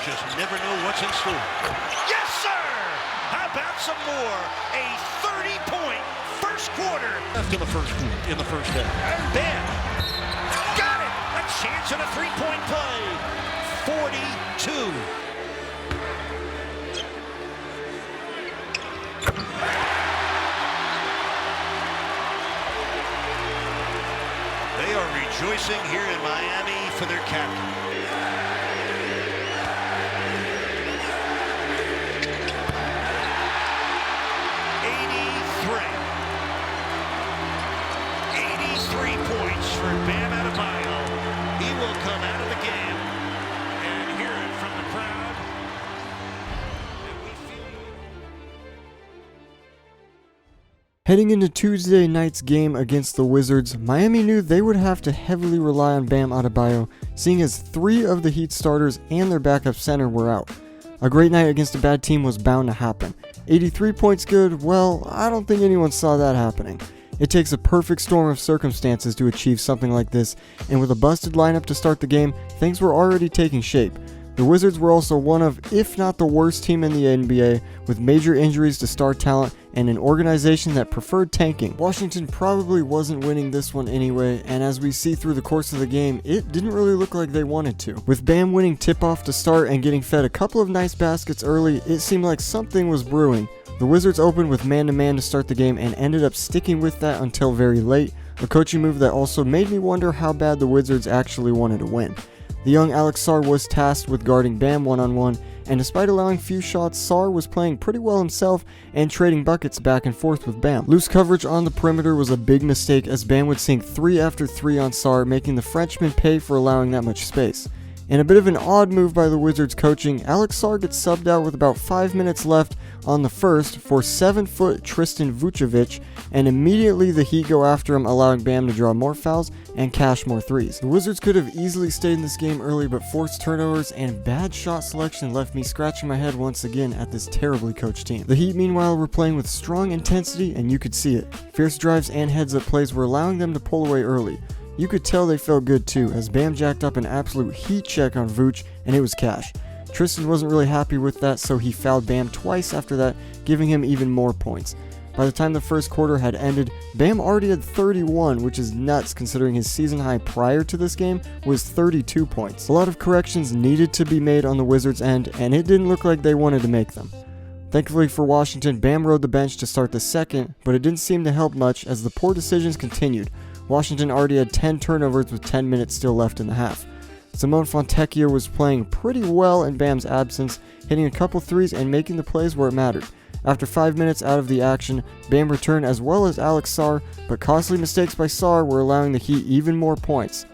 just never know what's in store. Yes, sir! How about some more? A 30-point first quarter. Left in the first half. And Bam got it! A chance at a three-point play. 42. They are rejoicing here in Miami for their captain. For Bam Adebayo. He will come out of the game and hear it from the crowd. Heading into Tuesday night's game against the Wizards, Miami knew they would have to heavily rely on Bam Adebayo, seeing as 3 of the Heat starters and their backup center were out. A great night against a bad team was bound to happen. 83 points good, well, I don't think anyone saw that happening. It takes a perfect storm of circumstances to achieve something like this, and with a busted lineup to start the game, things were already taking shape. The Wizards were also one of, if not the worst team in the NBA, with major injuries to star talent and an organization that preferred tanking. Washington probably wasn't winning this one anyway, and as we see through the course of the game, it didn't really look like they wanted to. With Bam winning tip-off to start and getting fed a couple of nice baskets early, it seemed like something was brewing. The Wizards opened with man-to-man to start the game and ended up sticking with that until very late, a coaching move that also made me wonder how bad the Wizards actually wanted to win. The young Alex Sarr was tasked with guarding Bam one-on-one, and despite allowing few shots, Sarr was playing pretty well himself and trading buckets back and forth with Bam. Loose coverage on the perimeter was a big mistake as Bam would sink 3 after 3 on Sarr, making the Frenchman pay for allowing that much space. In a bit of an odd move by the Wizards coaching, Alex Sarr gets subbed out with about 5 minutes left on the first for 7-foot Tristan Vucevic, and immediately the Heat go after him, allowing Bam to draw more fouls and cash more threes. The Wizards could have easily stayed in this game early, but forced turnovers and bad shot selection left me scratching my head once again at this terribly coached team. The Heat meanwhile were playing with strong intensity, and you could see it. Fierce drives and heads-up plays were allowing them to pull away early. You could tell they felt good too, as Bam jacked up an absolute heat check on Vooch, and it was cash. Tristan wasn't really happy with that, so he fouled Bam twice after that, giving him even more points. By the time the first quarter had ended, Bam already had 31, which is nuts considering his season high prior to this game was 32 points. A lot of corrections needed to be made on the Wizards' end, and it didn't look like they wanted to make them. Thankfully for Washington, Bam rode the bench to start the second, but it didn't seem to help much as the poor decisions continued. Washington already had 10 turnovers with 10 minutes still left in the half. Simone Fontecchio was playing pretty well in Bam's absence, hitting a couple threes and making the plays where it mattered. After 5 minutes out of the action, Bam returned as well as Alex Sarr, but costly mistakes by Sarr were allowing the Heat even more points.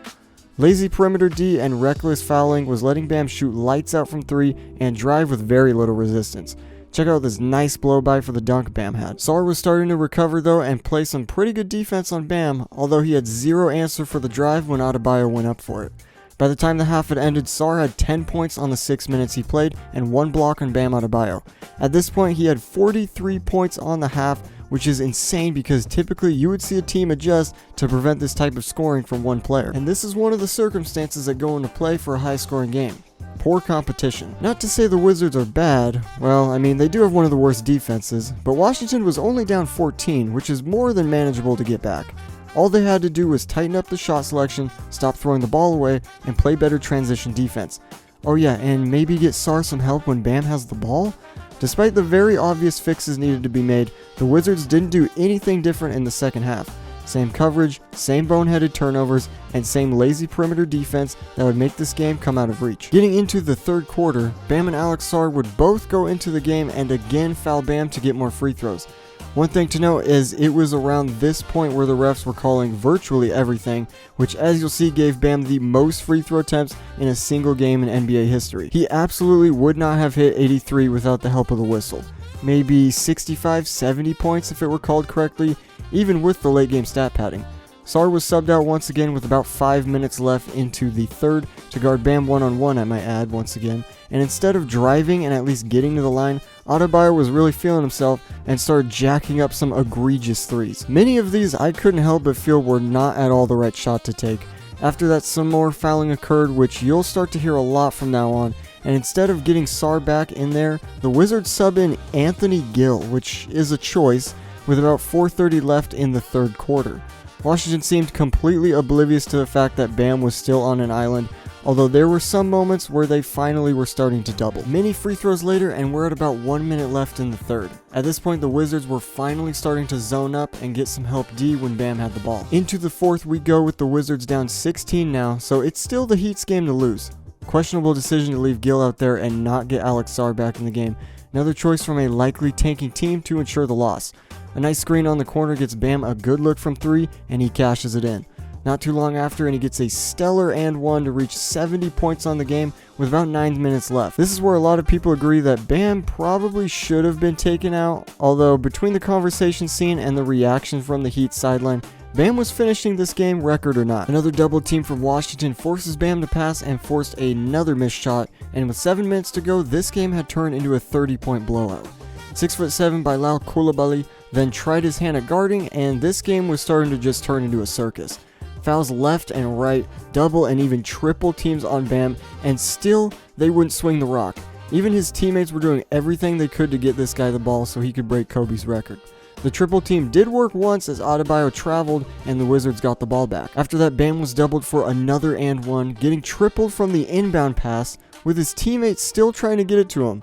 Lazy perimeter D and reckless fouling was letting Bam shoot lights out from 3 and drive with very little resistance. Check out this nice blow-by for the dunk Bam had. Sarr was starting to recover though and play some pretty good defense on Bam, although he had zero answer for the drive when Adebayo went up for it. By the time the half had ended, Sarr had 10 points on the 6 minutes he played and 1 block on Bam Adebayo. At this point, he had 43 points on the half, which is insane because typically you would see a team adjust to prevent this type of scoring from one player. And this is one of the circumstances that go into play for a high-scoring game. Poor competition. Not to say the Wizards are bad, well, I mean, they do have one of the worst defenses, but Washington was only down 14, which is more than manageable to get back. All they had to do was tighten up the shot selection, stop throwing the ball away, and play better transition defense. Oh yeah, and maybe get Sarr some help when Bam has the ball? Despite the very obvious fixes needed to be made, the Wizards didn't do anything different in the second half. Same coverage, same boneheaded turnovers, and same lazy perimeter defense that would make this game come out of reach. Getting into the third quarter, Bam and Alex Sarr would both go into the game and again foul Bam to get more free throws. One thing to note is it was around this point where the refs were calling virtually everything, which as you'll see gave Bam the most free throw attempts in a single game in NBA history. He absolutely would not have hit 83 without the help of the whistle. Maybe 65, 70 points if it were called correctly, even with the late game stat padding. Sarr was subbed out once again with about 5 minutes left into the third to guard Bam one-on-one, I might add, once again. And instead of driving and at least getting to the line, Adebayo was really feeling himself and started jacking up some egregious threes. Many of these I couldn't help but feel were not at all the right shot to take. After that, some more fouling occurred, which you'll start to hear a lot from now on, and instead of getting Sarr back in there, the Wizards sub in Anthony Gill, which is a choice, with about 4:30 left in the third quarter. Washington seemed completely oblivious to the fact that Bam was still on an island, although there were some moments where they finally were starting to double. Many free throws later, and we're at about 1 minute left in the third. At this point, the Wizards were finally starting to zone up and get some help D when Bam had the ball. Into the fourth we go with the Wizards down 16 now, so it's still the Heat's game to lose. Questionable decision to leave Gill out there and not get Alex Sarr back in the game. Another choice from a likely tanking team to ensure the loss. A nice screen on the corner gets Bam a good look from 3, and he cashes it in. Not too long after, and he gets a stellar and one to reach 70 points on the game with about 9 minutes left. This is where a lot of people agree that Bam probably should have been taken out, although between the conversation scene and the reaction from the Heat sideline, Bam was finishing this game, record or not. Another double team from Washington forces Bam to pass and forced another missed shot, and with 7 minutes to go, this game had turned into a 30-point blowout. 6'7" by Lal Coulibaly then tried his hand at guarding, and this game was starting to just turn into a circus. Fouls left and right, double and even triple teams on Bam, and still they wouldn't swing the rock. Even his teammates were doing everything they could to get this guy the ball so he could break Kobe's record. The triple team did work once as Adebayo traveled and the Wizards got the ball back. After that, Bam was doubled for another and one, getting tripled from the inbound pass with his teammates still trying to get it to him.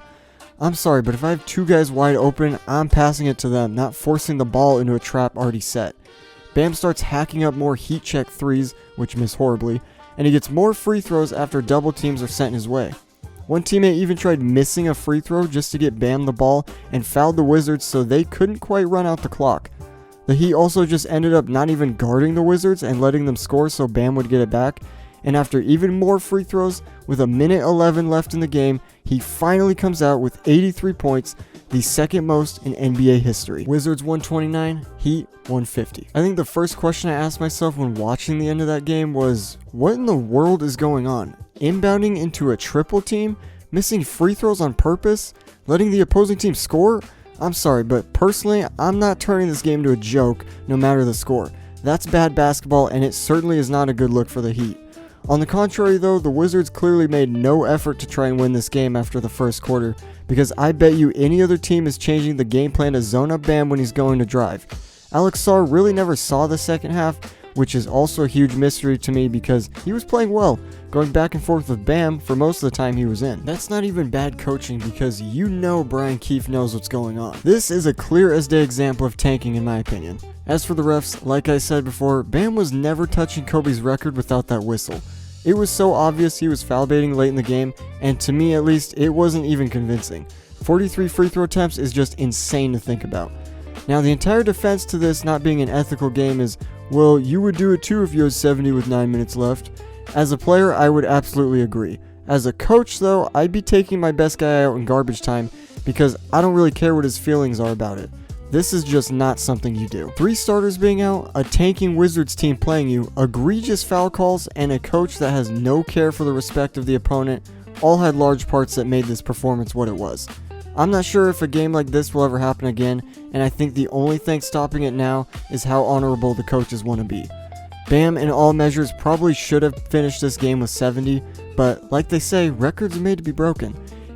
I'm sorry, but if I have two guys wide open, I'm passing it to them, not forcing the ball into a trap already set. Bam starts hacking up more heat check threes, which miss horribly, and he gets more free throws after double teams are sent his way. One teammate even tried missing a free throw just to get Bam the ball and fouled the Wizards so they couldn't quite run out the clock. The Heat also just ended up not even guarding the Wizards and letting them score so Bam would get it back, and after even more free throws, with 1:11 left in the game, he finally comes out with 83 points, the second most in NBA history. Wizards 129, Heat 150. I think the first question I asked myself when watching the end of that game was, what in the world is going on? Inbounding into a triple team? Missing free throws on purpose? Letting the opposing team score? I'm sorry, but personally, I'm not turning this game to a joke no matter the score. That's bad basketball, and it certainly is not a good look for the Heat. On the contrary though, the Wizards clearly made no effort to try and win this game after the first quarter, because I bet you any other team is changing the game plan to zone up Bam when he's going to drive. Alex Sarr really never saw the second half, which is also a huge mystery to me because he was playing well, going back and forth with Bam for most of the time he was in. That's not even bad coaching because you know Brian Keefe knows what's going on. This is a clear as day example of tanking in my opinion. As for the refs, like I said before, Bam was never touching Kobe's record without that whistle. It was so obvious he was foul baiting late in the game, and to me at least, it wasn't even convincing. 43 free throw attempts is just insane to think about. Now the entire defense to this not being an ethical game is, well, you would do it too if you had 70 with 9 minutes left. As a player, I would absolutely agree. As a coach though, I'd be taking my best guy out in garbage time because I don't really care what his feelings are about it. This is just not something you do. 3 starters being out, a tanking Wizards team playing you, egregious foul calls, and a coach that has no care for the respect of the opponent all had large parts that made this performance what it was. I'm not sure if a game like this will ever happen again, and I think the only thing stopping it now is how honorable the coaches want to be. Bam, in all measures, probably should have finished this game with 70, but like they say, records are made to be broken.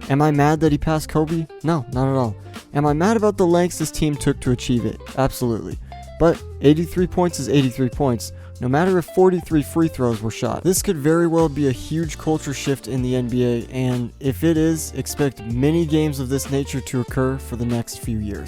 Am I mad that he passed Kobe? No, not at all. Am I mad about the lengths this team took to achieve it? Absolutely. But 83 points is 83 points, no matter if 43 free throws were shot. This could very well be a huge culture shift in the NBA, and if it is, expect many games of this nature to occur for the next few years.